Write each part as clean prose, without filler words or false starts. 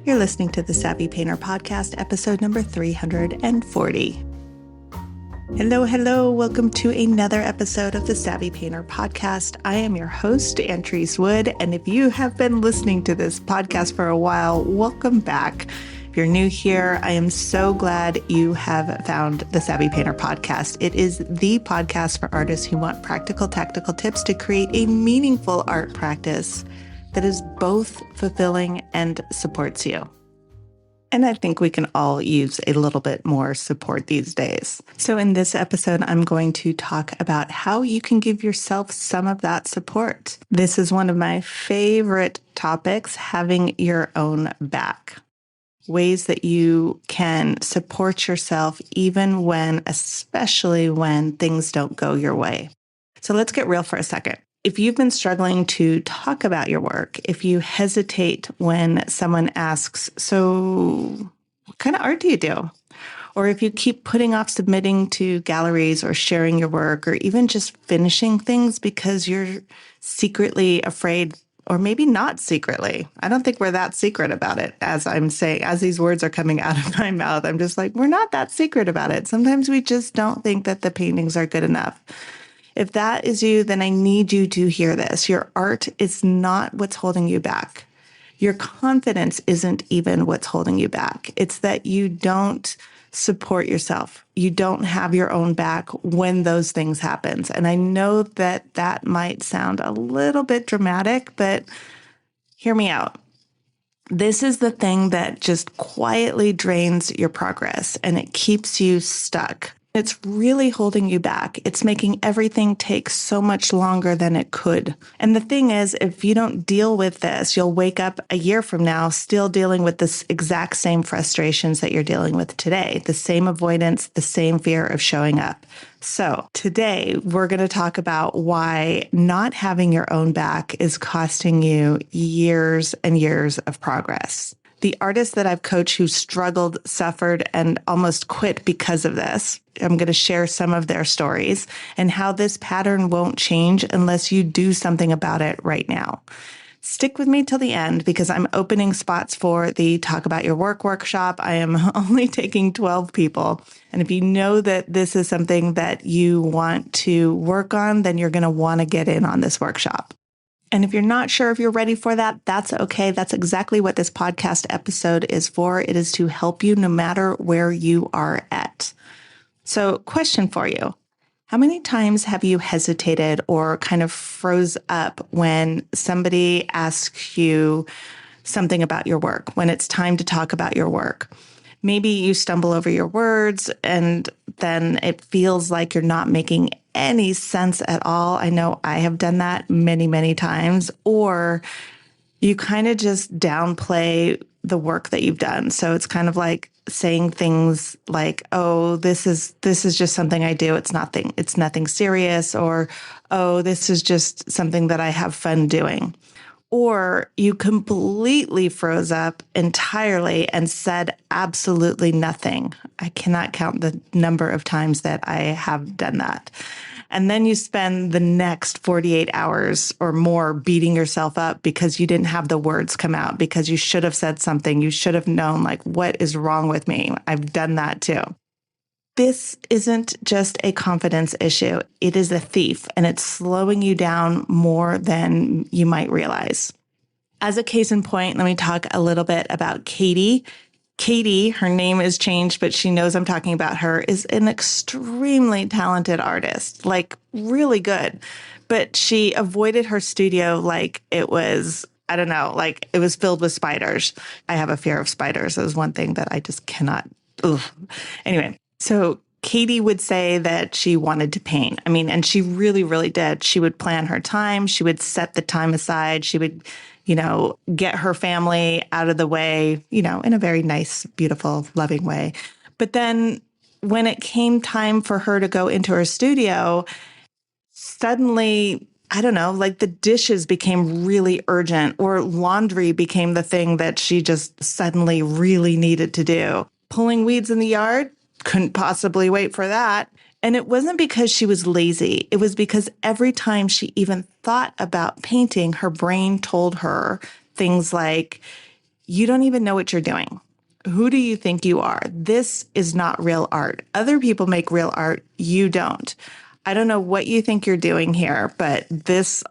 You're listening to the Savvy Painter Podcast, episode number 340. Hello. Welcome to another episode of the Savvy Painter Podcast. I am your host, Antrese Wood, and if you have been listening to this podcast for a while, welcome back. If you're new here, I am so glad you have found the Savvy Painter Podcast. It is the podcast for artists who want practical, tactical tips to create a meaningful art practice that is both fulfilling and supports you. And I think we can all use a little bit more support these days. So in this episode, I'm going to talk about how you can give yourself some of that support. This is one of my favorite topics, having your own back. Ways that you can support yourself even when, especially when things don't go your way. So let's get real for a second. If you've been struggling to talk about your work, if you hesitate when someone asks, so what kind of art do you do? Or if you keep putting off submitting to galleries or sharing your work or even just finishing things because you're secretly afraid, or maybe not secretly. I don't think we're that secret about it. As I'm saying, as these words are coming out of my mouth, I'm just like, we're not that secret about it. Sometimes we just don't think that the paintings are good enough. If that is you, then I need you to hear this. Your art is not what's holding you back. Your confidence isn't even what's holding you back. It's that you don't support yourself. You don't have your own back when those things happen. And I know that that might sound a little bit dramatic, but hear me out. This is the thing that just quietly drains your progress and it keeps you stuck. It's really holding you back. It's making everything take so much longer than it could. And the thing is, if you don't deal with this, you'll wake up a year from now still dealing with this exact same frustrations that you're dealing with today, the same avoidance, the same fear of showing up. So today we're going to talk about why not having your own back is costing you years and years of progress. The artists that I've coached who struggled, suffered, and almost quit because of this, I'm going to share some of their stories and how this pattern won't change unless you do something about it right now. Stick with me till the end because I'm opening spots for the Talk About Your Work workshop. I am only taking 12 people. And if you know that this is something that you want to work on, then you're going to want to get in on this workshop. And if you're not sure if you're ready for that, that's okay. That's exactly what this podcast episode is for. It is to help you no matter where you are at. So, question for you. How many times have you hesitated or kind of froze up when somebody asks you something about your work, when it's time to talk about your work? Maybe you stumble over your words and then it feels like you're not making any sense at all. I know I have done that many, many times. Or you kind of just downplay the work that you've done. So it's kind of like saying things like, oh, this is just something I do. It's nothing serious. Or, oh, this is just something that I have fun doing. Or you completely froze up entirely and said absolutely nothing. I cannot count the number of times that I have done that. And then you spend the next 48 hours or more beating yourself up because you didn't have the words come out, because you should have said something. You should have known, like, what is wrong with me? I've done that too. This isn't just a confidence issue. It is a thief, and it's slowing you down more than you might realize. As a case in point, let me talk a little bit about Katie. Katie, her name is changed, but she knows I'm talking about her, is an extremely talented artist, like really good. But she avoided her studio like it was, I don't know, like it was filled with spiders. I have a fear of spiders. That is one thing that I just cannot. Anyway. So Katie would say that she wanted to paint. I mean, and she really, really did. She would plan her time. She would set the time aside. She would, get her family out of the way, in a very nice, beautiful, loving way. But then when it came time for her to go into her studio, suddenly, I don't know, like the dishes became really urgent, or laundry became the thing that she just suddenly really needed to do. Pulling weeds in the yard? Couldn't possibly wait for that. And it wasn't because she was lazy. It was because every time she even thought about painting, her brain told her things like, You don't even know what you're doing. Who do you think you are? This is not real art. Other people make real art. You don't. I don't know what you think you're doing here, but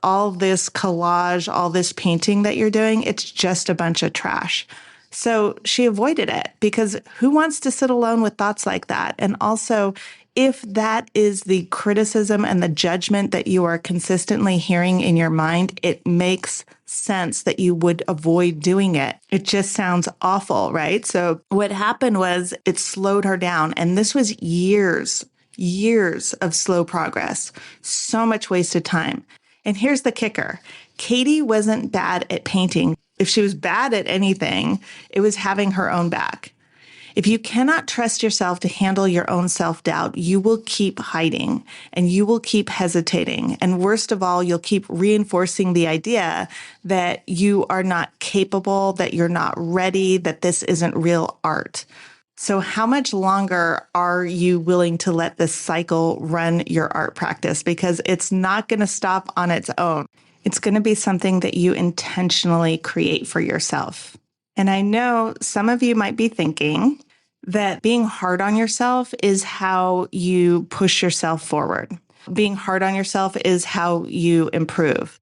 all this collage, all this painting that you're doing, it's just a bunch of trash. So she avoided it because who wants to sit alone with thoughts like that? And also, if that is the criticism and the judgment that you are consistently hearing in your mind, it makes sense that you would avoid doing it. It just sounds awful, right? So what happened was it slowed her down. And this was years of slow progress, so much wasted time. And here's the kicker. Katie wasn't bad at painting. If she was bad at anything, it was having her own back. If you cannot trust yourself to handle your own self-doubt, you will keep hiding and you will keep hesitating. And worst of all, you'll keep reinforcing the idea that you are not capable, that you're not ready, that this isn't real art. So how much longer are you willing to let this cycle run your art practice? Because it's not going to stop on its own. It's going to be something that you intentionally create for yourself. And I know some of you might be thinking that being hard on yourself is how you push yourself forward. Being hard on yourself is how you improve.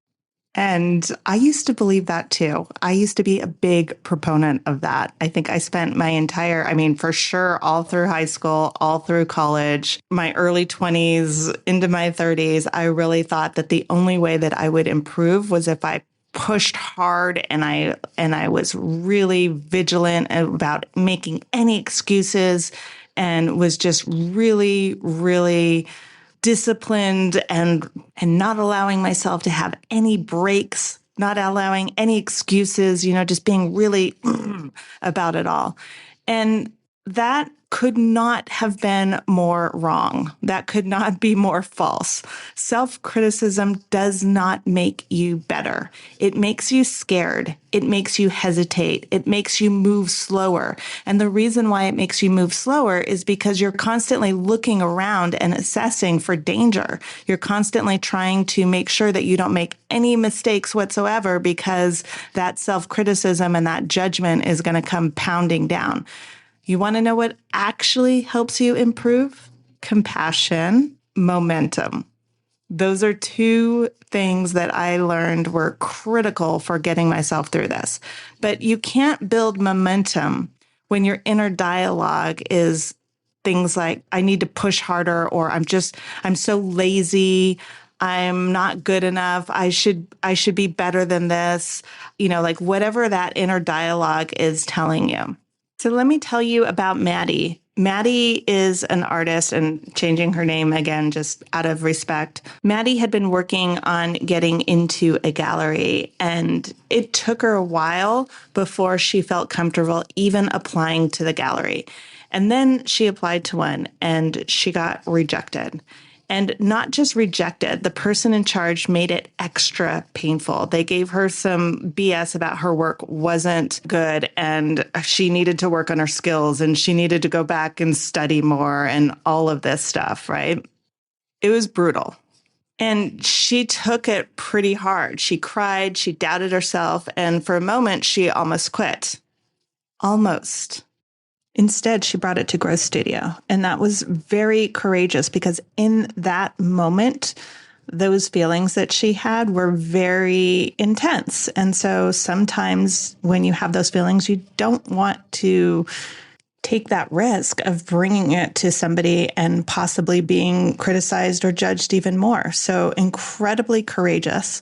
And I used to believe that too. I used to be a big proponent of that. I think I spent for sure, all through high school, all through college, my early 20s into my 30s, I really thought that the only way that I would improve was if I pushed hard and I was really vigilant about making any excuses and was just really, really disciplined and not allowing myself to have any breaks, not allowing any excuses, just being really about it all. And that could not have been more wrong. That could not be more false. Self-criticism does not make you better. It makes you scared. It makes you hesitate. It makes you move slower. And the reason why it makes you move slower is because you're constantly looking around and assessing for danger. You're constantly trying to make sure that you don't make any mistakes whatsoever because that self-criticism and that judgment is going to come pounding down. You want to know what actually helps you improve? Compassion, momentum. Those are two things that I learned were critical for getting myself through this. But you can't build momentum when your inner dialogue is things like, I need to push harder, or I'm so lazy. I'm not good enough. I should be better than this. Like whatever that inner dialogue is telling you. So let me tell you about Maddie. Maddie is an artist, and changing her name again, just out of respect. Maddie had been working on getting into a gallery, and it took her a while before she felt comfortable even applying to the gallery. And then she applied to one and she got rejected. And not just rejected, the person in charge made it extra painful. They gave her some BS about her work wasn't good and she needed to work on her skills and she needed to go back and study more and all of this stuff, right? It was brutal. And she took it pretty hard. She cried, she doubted herself, and for a moment, she almost quit. Almost. Instead, she brought it to Growth Studio. And that was very courageous because in that moment, those feelings that she had were very intense. And so sometimes when you have those feelings, you don't want to take that risk of bringing it to somebody and possibly being criticized or judged even more. So incredibly courageous.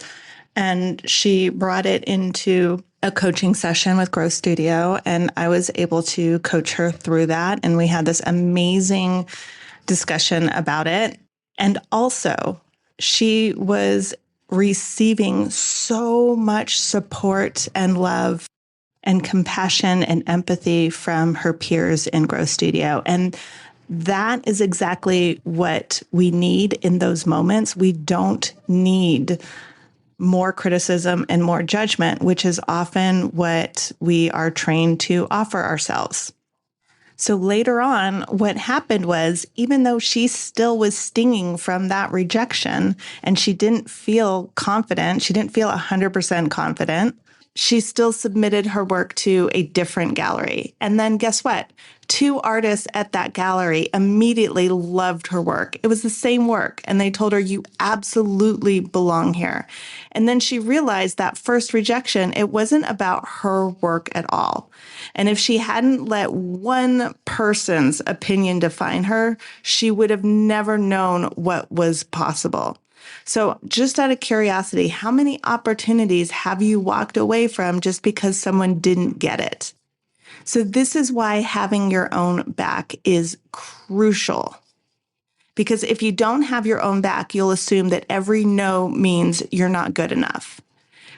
And she brought it into a coaching session with Growth Studio, and I was able to coach her through that. And we had this amazing discussion about it. And also, she was receiving so much support and love and compassion and empathy from her peers in Growth Studio. And that is exactly what we need in those moments. We don't need more criticism and more judgment, which is often what we are trained to offer ourselves. So later on, what happened was, even though she still was stinging from that rejection and she didn't feel confident, she didn't feel 100% confident, she still submitted her work to a different gallery. And then guess what? Two artists at that gallery immediately loved her work. It was the same work. And they told her, you absolutely belong here. And then she realized that first rejection, it wasn't about her work at all. And if she hadn't let one person's opinion define her, she would have never known what was possible. So just out of curiosity, how many opportunities have you walked away from just because someone didn't get it? So this is why having your own back is crucial. Because if you don't have your own back, you'll assume that every no means you're not good enough.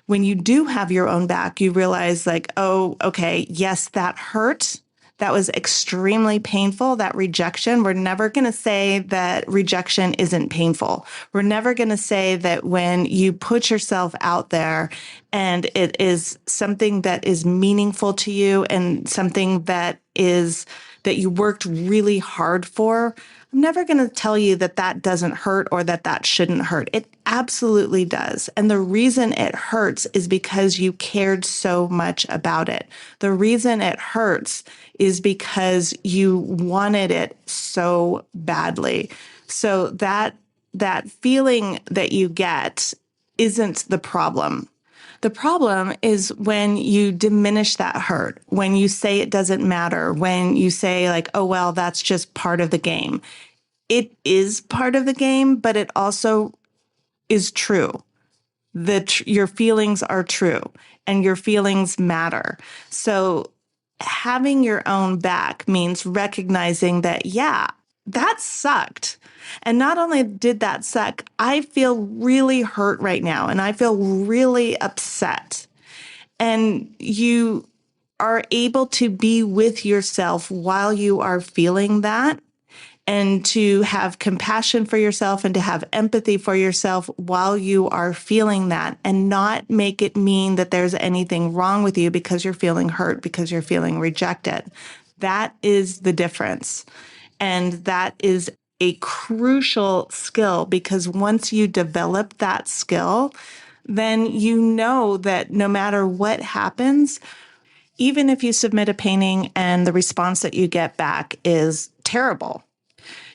When you do have your own back, you realize like, oh, okay, yes, that hurt. That was extremely painful, that rejection. We're never going to say that rejection isn't painful. We're never going to say that when you put yourself out there and it is something that is meaningful to you and something that you worked really hard for, I'm never going to tell you that that doesn't hurt or that that shouldn't hurt. It absolutely does. And the reason it hurts is because you cared so much about it. The reason it hurts is because you wanted it so badly. So that feeling that you get isn't the problem. The problem is when you diminish that hurt, when you say it doesn't matter, when you say like, oh, well, that's just part of the game. It is part of the game, but it also is true. Your feelings are true and your feelings matter. So having your own back means recognizing that, yeah, that sucked. And not only did that suck, I feel really hurt right now and I feel really upset. And you are able to be with yourself while you are feeling that, and to have compassion for yourself and to have empathy for yourself while you are feeling that, and not make it mean that there's anything wrong with you because you're feeling hurt, because you're feeling rejected. That is the difference. And that is a crucial skill, because once you develop that skill, then you know that no matter what happens, even if you submit a painting and the response that you get back is terrible,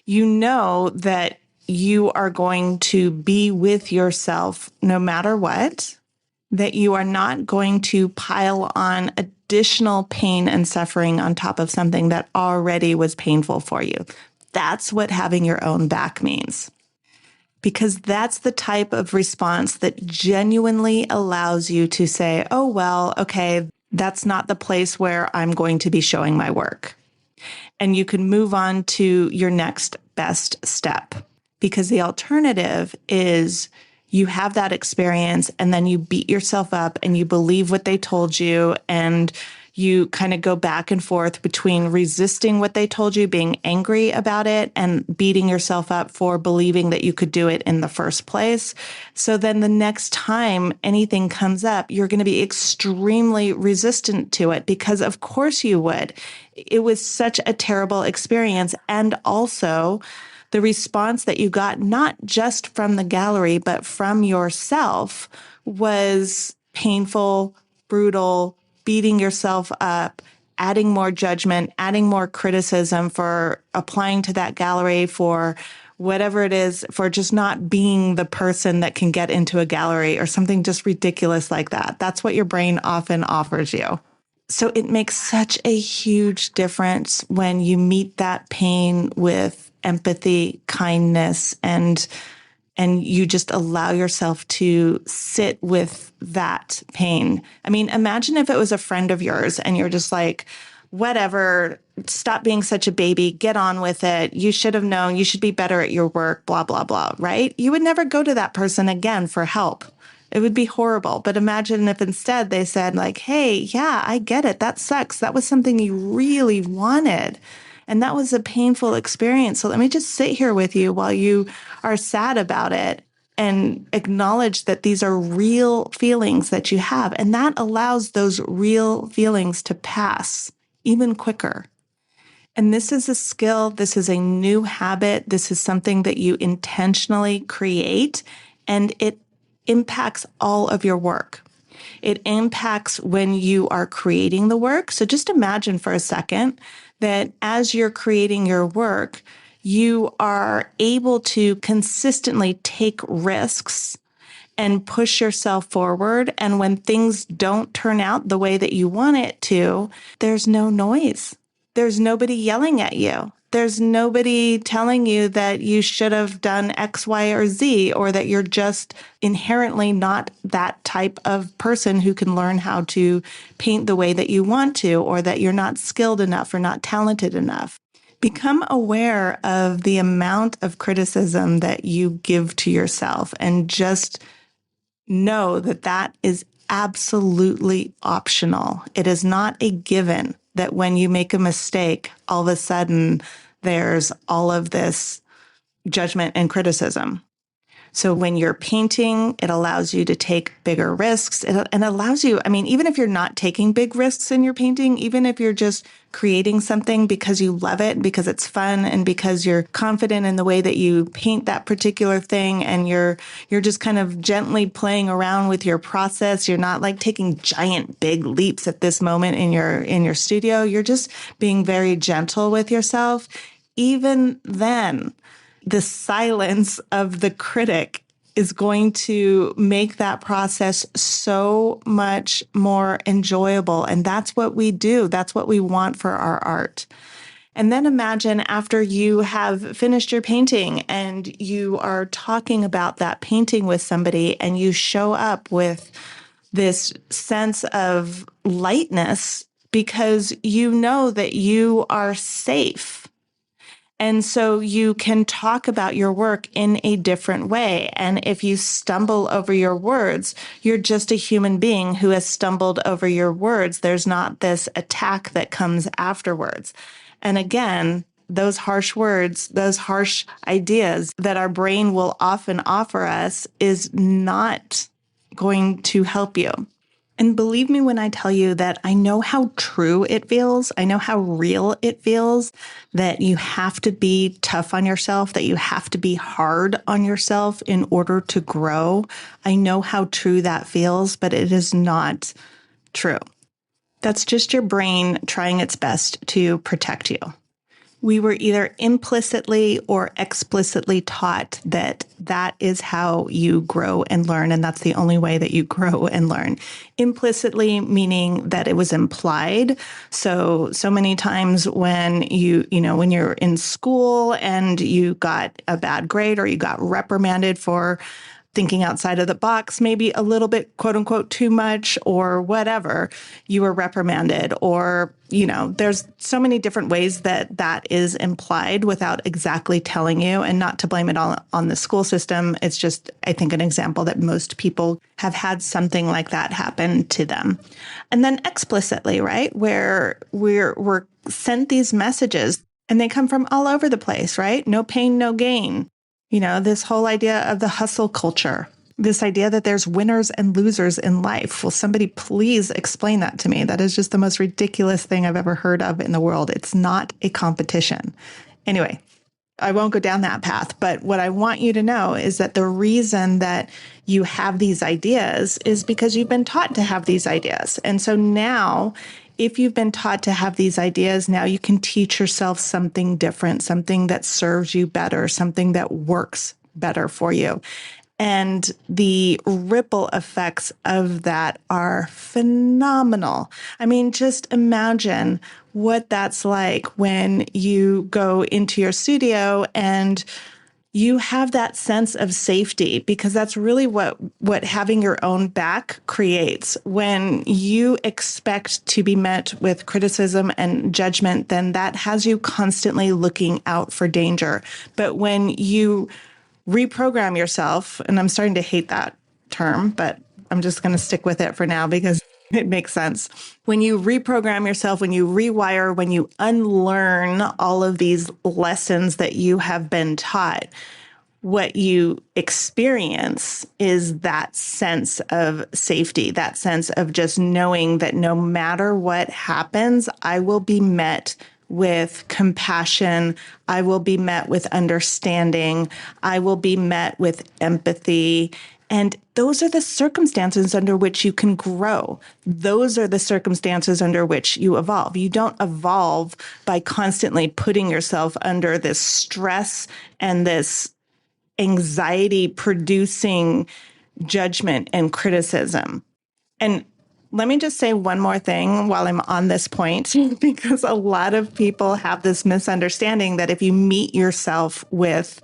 you know that you are going to be with yourself no matter what, that you are not going to pile on additional pain and suffering on top of something that already was painful for you. That's what having your own back means. Because that's the type of response that genuinely allows you to say, oh, well, okay, that's not the place where I'm going to be showing my work. And you can move on to your next best step, because the alternative is you have that experience and then you beat yourself up and you believe what they told you, and you kind of go back and forth between resisting what they told you, being angry about it, and beating yourself up for believing that you could do it in the first place. So then the next time anything comes up, you're going to be extremely resistant to it, because of course you would. It was such a terrible experience. And also the response that you got, not just from the gallery, but from yourself, was painful, brutal, beating yourself up, adding more judgment, adding more criticism for applying to that gallery, for whatever it is, for just not being the person that can get into a gallery or something just ridiculous like that. That's what your brain often offers you. So it makes such a huge difference when you meet that pain with empathy, kindness, and you just allow yourself to sit with that pain. I mean, imagine if it was a friend of yours and you're just like, whatever, stop being such a baby, get on with it. You should have known, you should be better at your work, blah, blah, blah, right? You would never go to that person again for help. It would be horrible. But imagine if instead they said like, hey, yeah, I get it. That sucks. That was something you really wanted. And that was a painful experience. So let me just sit here with you while you are sad about it, and acknowledge that these are real feelings that you have. And that allows those real feelings to pass even quicker. And this is a skill. This is a new habit. This is something that you intentionally create, and it impacts all of your work. It impacts when you are creating the work. So just imagine for a second that as you're creating your work, you are able to consistently take risks and push yourself forward. And when things don't turn out the way that you want it to, there's no noise. There's nobody yelling at you. There's nobody telling you that you should have done X, Y, or Z, or that you're just inherently not that type of person who can learn how to paint the way that you want to, or that you're not skilled enough or not talented enough. Become aware of the amount of criticism that you give to yourself and just know that that is absolutely optional. It is not a given that when you make a mistake, all of a sudden there's all of this judgment and criticism. So when you're painting, it allows you to take bigger risks. And allows you, I mean, even if you're not taking big risks in your painting, even if you're just creating something because you love it, because it's fun, and because you're confident in the way that you paint that particular thing, and you're just kind of gently playing around with your process. You're not like taking giant big leaps at this moment in your studio. You're just being very gentle with yourself. Even then, the silence of the critic is going to make that process so much more enjoyable. And that's what we do. That's what we want for our art. And then imagine after you have finished your painting and you are talking about that painting with somebody, and you show up with this sense of lightness because you know that you are safe. And so you can talk about your work in a different way. And if you stumble over your words, you're just a human being who has stumbled over your words. There's not this attack that comes afterwards. And again, those harsh words, those harsh ideas that our brain will often offer us is not going to help you. And believe me when I tell you that I know how true it feels. I know how real it feels that you have to be tough on yourself, that you have to be hard on yourself in order to grow. I know how true that feels, but it is not true. That's just your brain trying its best to protect you. We were either implicitly or explicitly taught that that is how you grow and learn, and that's the only way that you grow and learn. Implicitly meaning that it was implied. So many times when when you're in school and you got a bad grade or you got reprimanded for thinking outside of the box, maybe a little bit, quote unquote, too much or whatever, you were reprimanded. Or, there's so many different ways that is implied without exactly telling you, and not to blame it all on the school system. It's just, I think, an example that most people have had something like that happen to them. And then explicitly, right, where we're sent these messages and they come from all over the place, right? No pain, no gain. This whole idea of the hustle culture, this idea that there's winners and losers in life. Will somebody please explain that to me? That is just the most ridiculous thing I've ever heard of in the world. It's not a competition. Anyway, I won't go down that path. But what I want you to know is that the reason that you have these ideas is because you've been taught to have these ideas. And so now, if you've been taught to have these ideas, now you can teach yourself something different, something that serves you better, something that works better for you. And the ripple effects of that are phenomenal. I mean, just imagine what that's like when you go into your studio and you have that sense of safety, because that's really what having your own back creates. When you expect to be met with criticism and judgment, then that has you constantly looking out for danger. But when you reprogram yourself, and I'm starting to hate that term, but I'm just going to stick with it for now because it makes sense. When you reprogram yourself, when you rewire, when you unlearn all of these lessons that you have been taught, what you experience is that sense of safety, that sense of just knowing that no matter what happens, I will be met with compassion. I will be met with understanding. I will be met with empathy. And those are the circumstances under which you can grow. Those are the circumstances under which you evolve. You don't evolve by constantly putting yourself under this stress and this anxiety producing judgment and criticism. And let me just say one more thing while I'm on this point, because a lot of people have this misunderstanding that if you meet yourself with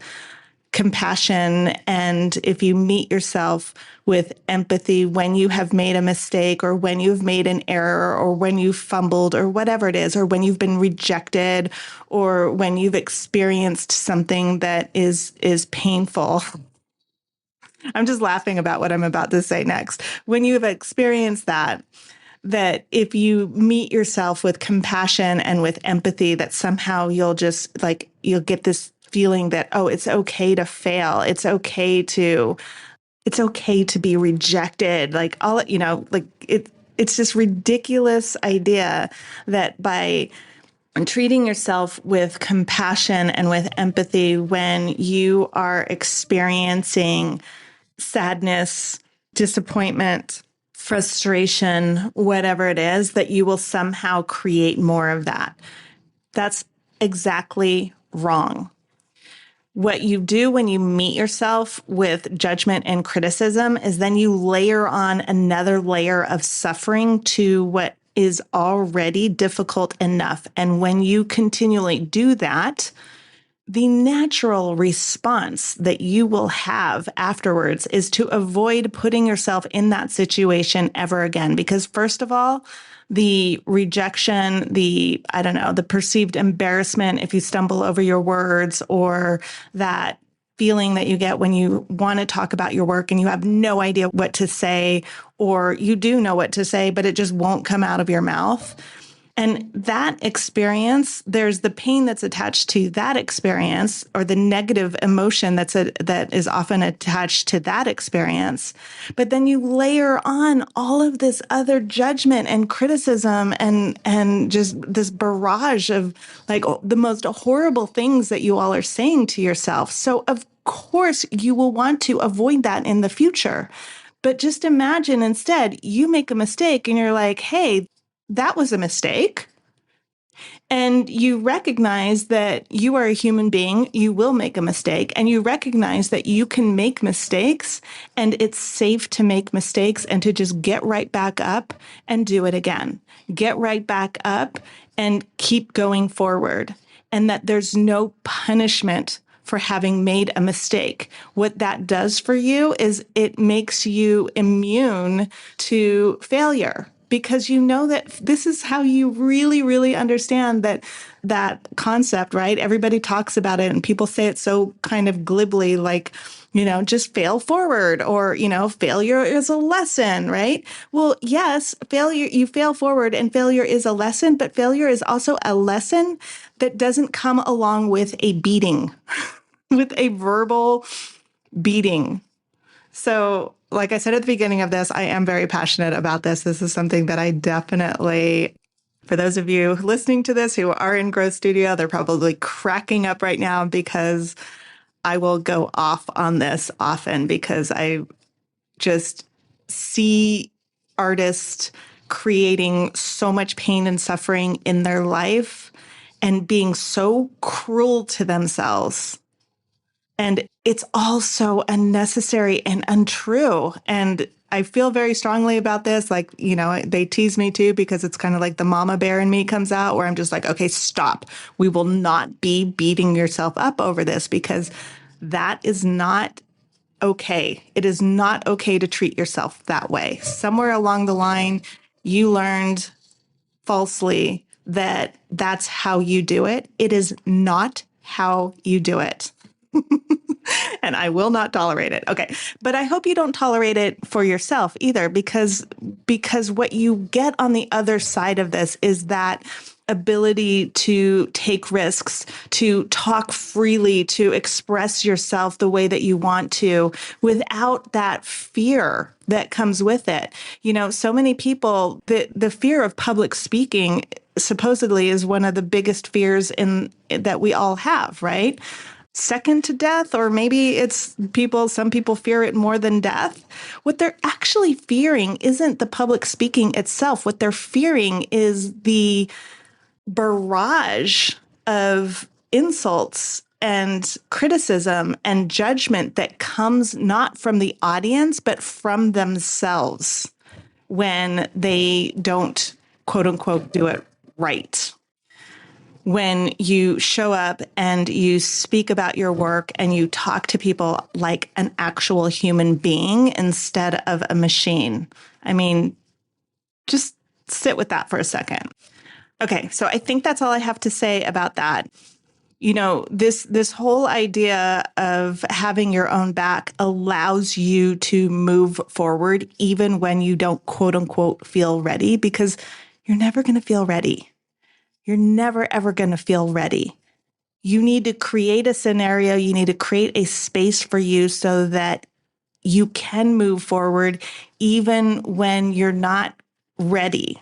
compassion and if you meet yourself with empathy when you have made a mistake or when you've made an error or when you've fumbled or whatever it is, or when you've been rejected or when you've experienced something that is painful. I'm just laughing about what I'm about to say next. When you've experienced that if you meet yourself with compassion and with empathy, that somehow you'll just you'll get this feeling that, oh, it's okay to fail. It's okay to be rejected. It's this ridiculous idea that by treating yourself with compassion and with empathy when you are experiencing sadness, disappointment, frustration, whatever it is, that you will somehow create more of that. That's exactly wrong. What you do when you meet yourself with judgment and criticism is then you layer on another layer of suffering to what is already difficult enough. And when you continually do that, the natural response that you will have afterwards is to avoid putting yourself in that situation ever again. Because first of all, the rejection, the perceived embarrassment if you stumble over your words, or that feeling that you get when you want to talk about your work and you have no idea what to say, or you do know what to say, but it just won't come out of your mouth. And that experience, there's the pain that's attached to that experience, or the negative emotion that is often attached to that experience. But then you layer on all of this other judgment and criticism and just this barrage of the most horrible things that you all are saying to yourself. So of course you will want to avoid that in the future. But just imagine instead you make a mistake and you're like, hey, that was a mistake. And you recognize that you are a human being, you will make a mistake, and you recognize that you can make mistakes and it's safe to make mistakes and to just get right back up and do it again. Get right back up and keep going forward. And that there's no punishment for having made a mistake. What that does for you is it makes you immune to failure, because you know that this is how you really, really understand that concept, right? Everybody talks about it and people say it so kind of glibly, just fail forward, or, failure is a lesson, right? Well, yes, you fail forward and failure is a lesson, but failure is also a lesson that doesn't come along with a beating, with a verbal beating. So, like I said at the beginning of this, I am very passionate about this. This is something that I definitely, for those of you listening to this who are in Growth Studio, they're probably cracking up right now because I will go off on this often, because I just see artists creating so much pain and suffering in their life and being so cruel to themselves. And it's all so unnecessary and untrue. And I feel very strongly about this. They tease me too, because it's kind of like the mama bear in me comes out, where I'm just like, okay, stop. We will not be beating yourself up over this, because that is not okay. It is not okay to treat yourself that way. Somewhere along the line, you learned falsely that that's how you do it. It is not how you do it. And I will not tolerate it. Okay. But I hope you don't tolerate it for yourself either, because what you get on the other side of this is that ability to take risks, to talk freely, to express yourself the way that you want to, without that fear that comes with it. So many people, the fear of public speaking supposedly is one of the biggest fears that we all have, right? second to death, or maybe some people fear it more than death. What they're actually fearing isn't the public speaking itself. What they're fearing is the barrage of insults and criticism and judgment that comes not from the audience, but from themselves when they don't, quote unquote, do it right. When you show up and you speak about your work and you talk to people like an actual human being instead of a machine. I mean, just sit with that for a second. Okay, so I think that's all I have to say about that. You know, this whole idea of having your own back allows you to move forward even when you don't, quote unquote, feel ready, because you're never going to feel ready. You're never, ever going to feel ready. You need to create a scenario. You need to create a space for you so that you can move forward even when you're not ready.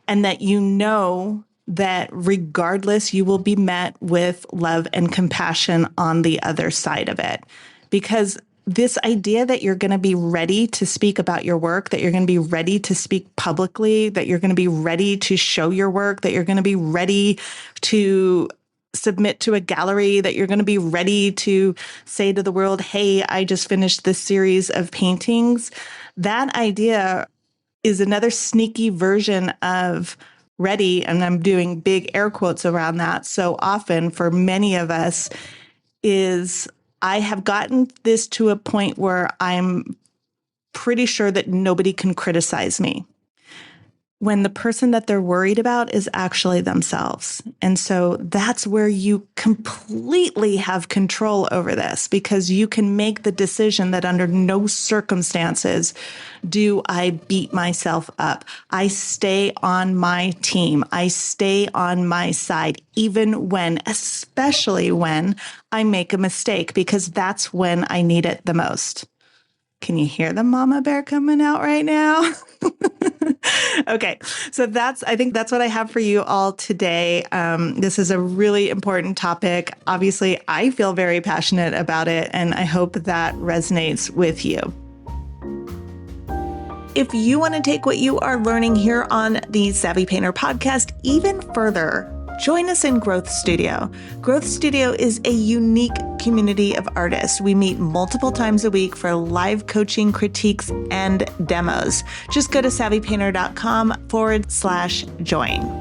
And that you know that regardless, you will be met with love and compassion on the other side of it. Because this idea that you're going to be ready to speak about your work, that you're going to be ready to speak publicly, that you're going to be ready to show your work, that you're going to be ready to submit to a gallery, that you're going to be ready to say to the world, hey, I just finished this series of paintings. That idea is another sneaky version of ready. And I'm doing big air quotes around that. So often for many of us is I have gotten this to a point where I'm pretty sure that nobody can criticize me, when the person that they're worried about is actually themselves. And so that's where you completely have control over this, because you can make the decision that under no circumstances do I beat myself up. I stay on my team. I stay on my side, especially when I make a mistake, because that's when I need it the most. Can you hear the mama bear coming out right now? Okay, so I think that's what I have for you all today. This is a really important topic. Obviously, I feel very passionate about it, and I hope that resonates with you. If you want to take what you are learning here on the Savvy Painter podcast even further, join us in Growth Studio. Growth Studio is a unique community of artists. We meet multiple times a week for live coaching, critiques, and demos. Just go to savvypainter.com/join.